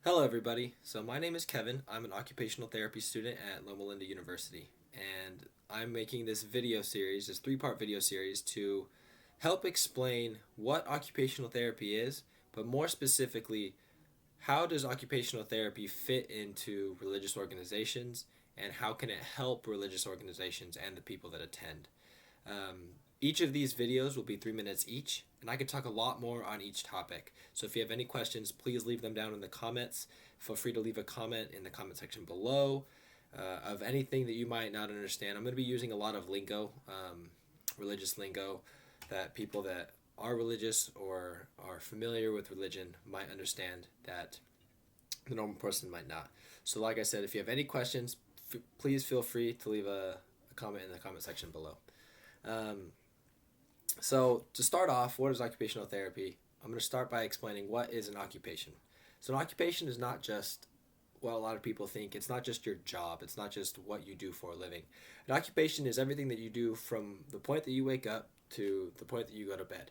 Hello, everybody. So, my name is Kevin. I'm an occupational therapy student at Loma Linda University, and I'm making this video series, this three-part video series, to help explain what occupational therapy is, but more specifically, how does occupational therapy fit into religious organizations, and how can it help religious organizations and the people that attend? Each of these videos will be 3 minutes each, and I could talk a lot more on each topic. So if you have any questions, please leave them down in the comments. Feel free to leave a comment in the comment section below of anything that you might not understand. I'm going to be using a lot of lingo, religious lingo, that people that are religious or are familiar with religion might understand that the normal person might not. So like I said, if you have any questions, please feel free to leave a comment in the comment section below. So to start off, what is occupational therapy? I'm going to start by explaining what is an occupation. So an occupation is not just what a lot of people think. It's not just your job. It's not just what you do for a living. An occupation is everything that you do from the point that you wake up to the point that you go to bed.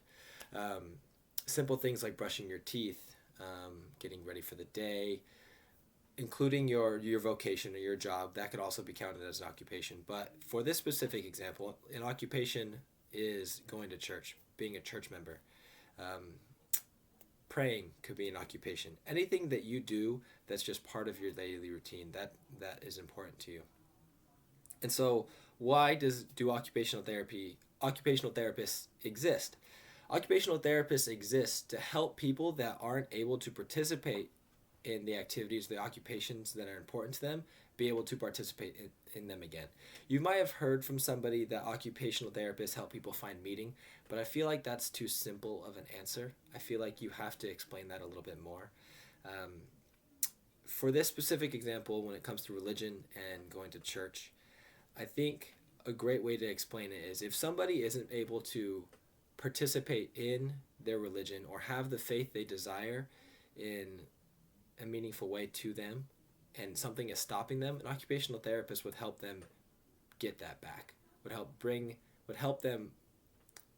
Simple things like brushing your teeth, getting ready for the day, including your vocation or your job, that could also be counted as an occupation. But for this specific example, an occupation is going to church, being a church member. Praying could be an occupation. Anything that you do that's just part of your daily routine, that is important to you. And so why do occupational therapists exist? Occupational therapists exist to help people that aren't able to participate in the activities, the occupations that are important to them, be able to participate in them again. You might have heard from somebody that occupational therapists help people find meaning, but I feel like that's too simple of an answer. I feel like you have to explain that a little bit more. For this specific example, when it comes to religion and going to church, I think a great way to explain it is if somebody isn't able to participate in their religion or have the faith they desire in a meaningful way to them, and something is stopping them, an occupational therapist would help them get that back. Would help them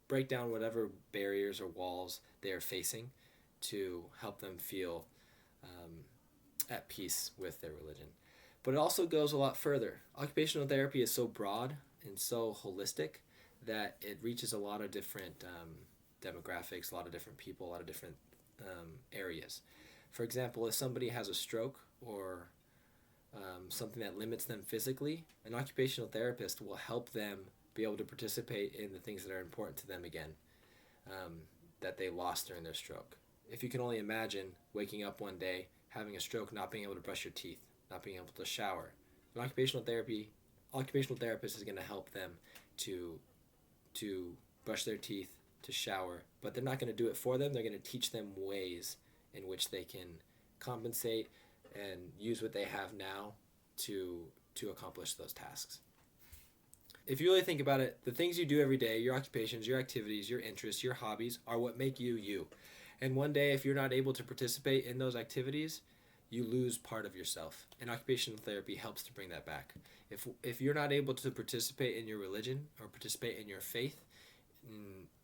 break down whatever barriers or walls they are facing to help them feel at peace with their religion. But it also goes a lot further. Occupational therapy is so broad and so holistic that it reaches a lot of different demographics, a lot of different people, a lot of different areas. For example, if somebody has a stroke or something that limits them physically, an occupational therapist will help them be able to participate in the things that are important to them again, that they lost during their stroke. If you can only imagine waking up one day, having a stroke, not being able to brush your teeth, not being able to shower, an occupational therapist is going to help them to brush their teeth, to shower, but they're not going to do it for them. They're going to teach them ways in which they can compensate and use what they have now to accomplish those tasks. If you really think about it, the things you do every day, your occupations, your activities, your interests, your hobbies are what make you you. And one day, if you're not able to participate in those activities, you lose part of yourself. And occupational therapy helps to bring that back. If you're not able to participate in your religion or participate in your faith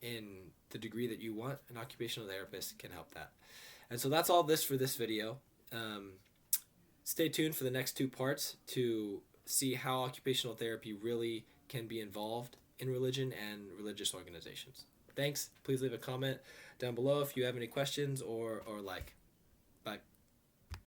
in the degree that you want, an occupational therapist can help that. And so that's all this for this video. Stay tuned for the next two parts to see how occupational therapy really can be involved in religion and religious organizations. Thanks. Please leave a comment down below if you have any questions or like. Bye.